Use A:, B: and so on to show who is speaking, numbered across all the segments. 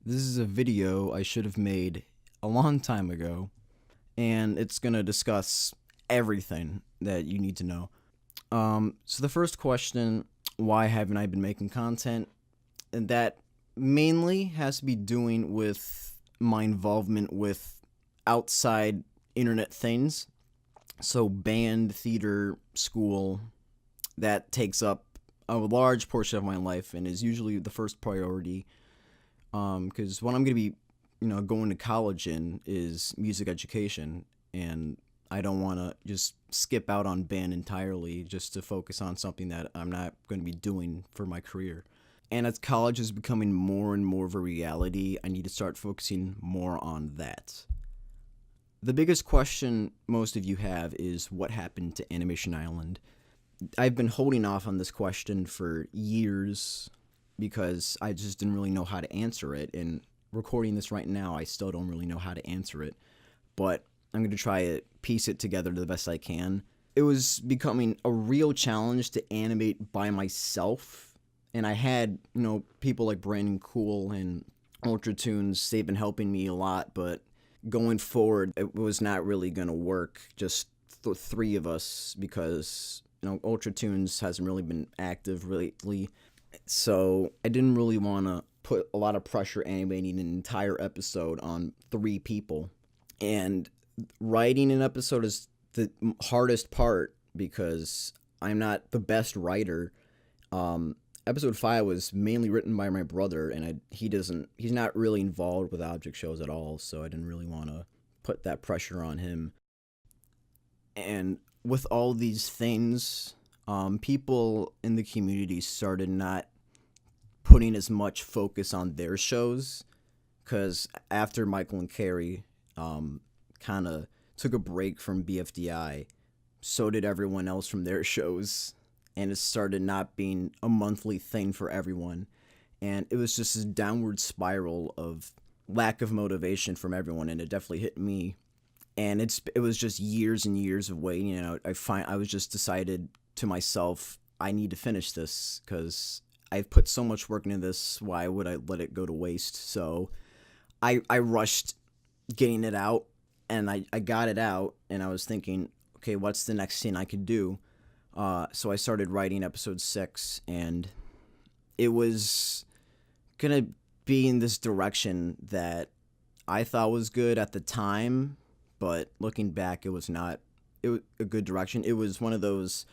A: This is a video I should have made a long time ago, and it's going to discuss everything that you need to know. So the first question, why haven't I been making content? And that mainly has to be doing with my involvement with outside internet things. So band, theater, school, that takes up a large portion of my life and is usually the first priority because what I'm going to be, going to college in is music education, and I don't want to just skip out on band entirely just to focus on something that I'm not going to be doing for my career. And as college is becoming more and more of a reality, I need to start focusing more on that. The biggest question most of you have is what happened to Animation Island. I've been holding off on this question for years because I just didn't really know how to answer it. And recording this right now, I still don't really know how to answer it. But I'm going to try to piece it together to the best I can. It was becoming a real challenge to animate by myself. And I had, people like Brandon Cool and Ultra Tunes, they've been helping me a lot. But going forward, it was not really going to work. Just the three of us because Ultra Tunes hasn't really been active lately, so I didn't really want to put a lot of pressure animating an entire episode on three people. And writing an episode is the hardest part because I'm not the best writer. Episode 5 was mainly written by my brother, and he's not really involved with object shows at all, so I didn't really want to put that pressure on him. And with all these things, people in the community started not putting as much focus on their shows because after Michael and Carrie kind of took a break from BFDI, so did everyone else from their shows, and it started not being a monthly thing for everyone. And it was just a downward spiral of lack of motivation from everyone, and it definitely hit me. And it was just years and years of waiting. I was just decided to myself, I need to finish this because I've put so much work into this. Why would I let it go to waste? So I rushed getting it out, and I got it out, and I was thinking, okay, what's the next thing I could do? So I started writing episode 6, and it was gonna be in this direction that I thought was good at the time, but looking back, it was not. It was a good direction. It was one of those,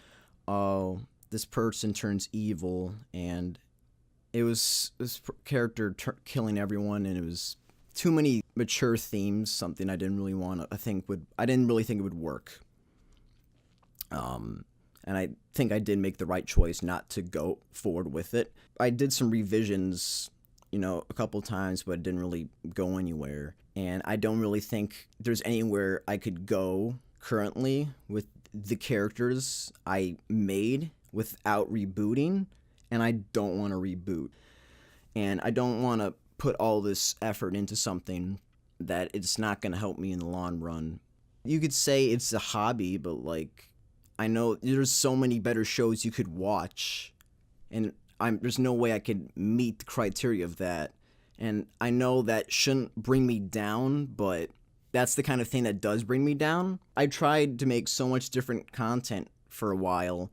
A: oh, this person turns evil, and it was this character killing everyone, and it was too many mature themes. Something I didn't really want to. I didn't really think it would work. And I think I did make the right choice not to go forward with it. I did some revisions, a couple times, but it didn't really go anywhere. And I don't really think there's anywhere I could go currently with the characters I made without rebooting. And I don't want to reboot. And I don't want to put all this effort into something that it's not going to help me in the long run. You could say it's a hobby, but I know there's so many better shows you could watch, and there's no way I could meet the criteria of that. And I know that shouldn't bring me down, but that's the kind of thing that does bring me down. I tried to make so much different content for a while,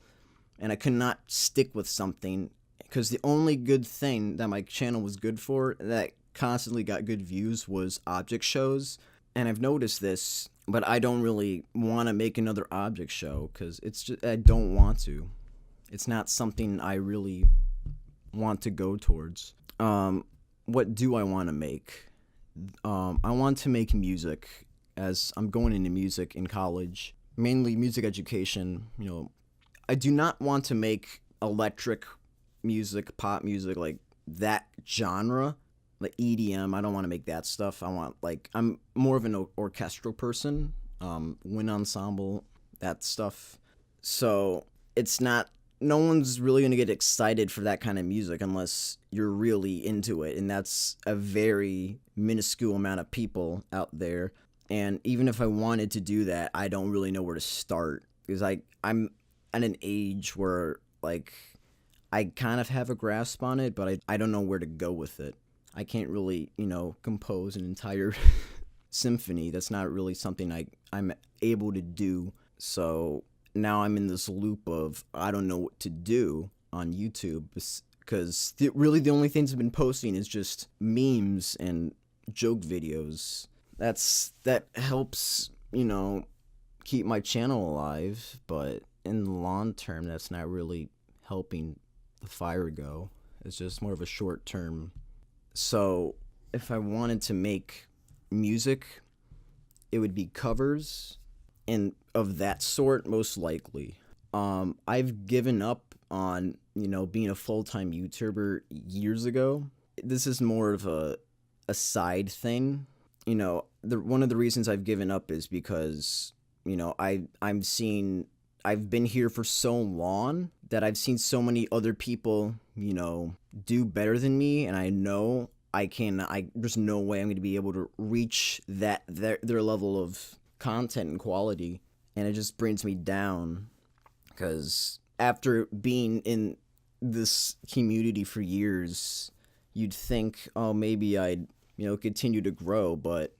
A: and I could not stick with something because the only good thing that my channel was good for that constantly got good views was object shows. And I've noticed this, but I don't really want to make another object show because it's just I don't want to. It's not something I really want to go towards. What do I want to make? I want to make music as I'm going into music in college, mainly music education. I do not want to make electric music, pop music, like that genre, like EDM. I don't want to make that stuff. I'm more of an orchestral person, wind ensemble, that stuff. So it's not. No one's really gonna get excited for that kind of music unless you're really into it, and that's a very minuscule amount of people out there. And even if I wanted to do that, I don't really know where to start because I'm at an age where I kind of have a grasp on it, but I don't know where to go with it. I can't really, compose an entire symphony. That's not really something I'm able to do. So now I'm in this loop of I don't know what to do on YouTube because really the only things I've been posting is just memes and joke videos. That helps, keep my channel alive, but in the long term, that's not really helping the fire go. It's just more of a short term. So if I wanted to make music, it would be covers and of that sort, most likely. I've given up on, being a full-time YouTuber years ago. This is more of a side thing. One of the reasons I've given up is because, I've been here for so long that I've seen so many other people, do better than me, and I know there's no way I'm going to be able to reach their level of content and quality, and it just brings me down because after being in this community for years, you'd think, oh, maybe I'd, continue to grow, but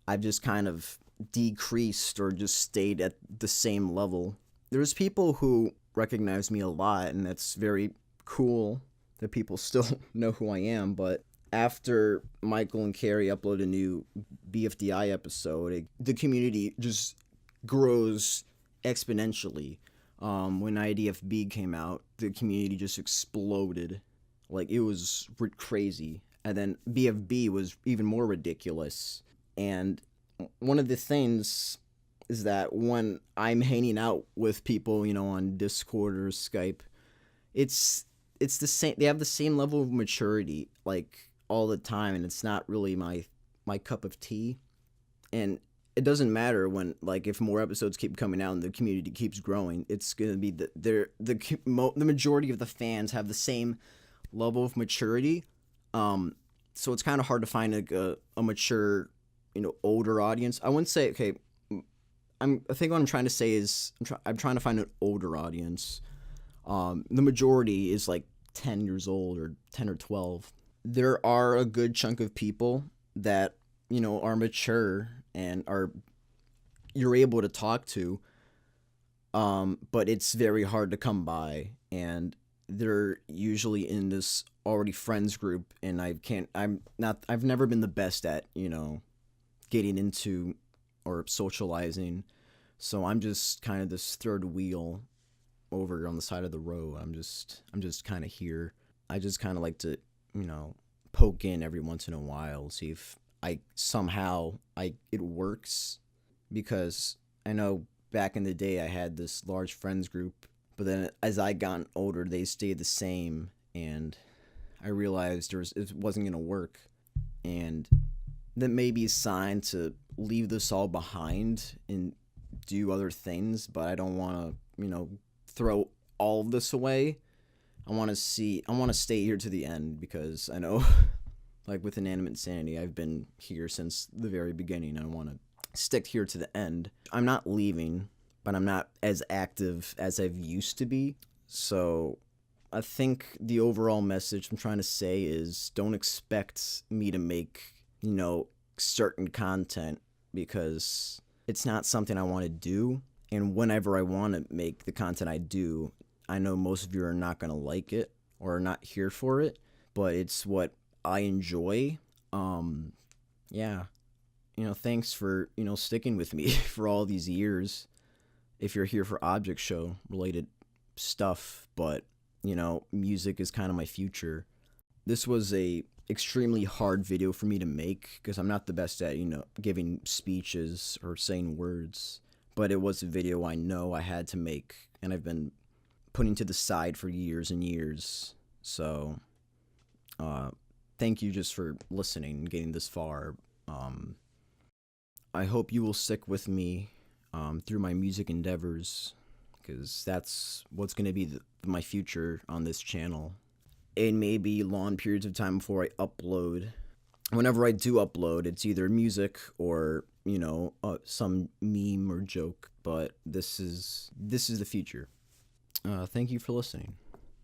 A: I've just kind of decreased or just stayed at the same level. There's people who recognize me a lot, and that's very cool that people still know who I am, but after Michael and Carrie upload a new BFDI episode, the community just grows exponentially. When IDFB came out, the community just exploded. Like, it was crazy. And then BFB was even more ridiculous. And one of the things is that when I'm hanging out with people, on Discord or Skype, it's the same. They have the same level of maturity, like, all the time, and it's not really my cup of tea. And it doesn't matter when, like, if more episodes keep coming out and the community keeps growing, it's gonna be the majority of the fans have the same level of maturity. So it's kind of hard to find a mature, older audience. I wouldn't say, okay, I think what I'm trying to say is I'm trying to find an older audience. The majority is like 10 years old or 10 or 12. There are a good chunk of people that, are mature and you're able to talk to, but it's very hard to come by, and they're usually in this already friends group, and I've never been the best at, getting into or socializing, so I'm just kind of this third wheel over on the side of the road. I'm just kind of here. I just kind of like to, poke in every once in a while, see if it works, because I know back in the day I had this large friends group, but then as I got older, they stayed the same, and I realized it wasn't gonna work, and that may be a sign to leave this all behind and do other things. But I don't want to, throw all of this away. I want to stay here to the end, because I know, like with Inanimate Insanity, I've been here since the very beginning. I want to stick here to the end. I'm not leaving, but I'm not as active as I've used to be. So I think the overall message I'm trying to say is don't expect me to make, certain content, because it's not something I want to do. And whenever I want to make the content I do, I know most of you are not going to like it or are not here for it, but it's what I enjoy. Yeah. Thanks for, sticking with me for all these years. If you're here for Object Show related stuff, but, music is kind of my future. This was a extremely hard video for me to make, because I'm not the best at, giving speeches or saying words, but it was a video I know I had to make, and I've been putting to the side for years and years. So, thank you just for listening and getting this far. I hope you will stick with me through my music endeavors, because that's what's going to be my future on this channel. It may be long periods of time before I upload. Whenever I do upload, it's either music or, some meme or joke, but this is the future. Thank you for listening.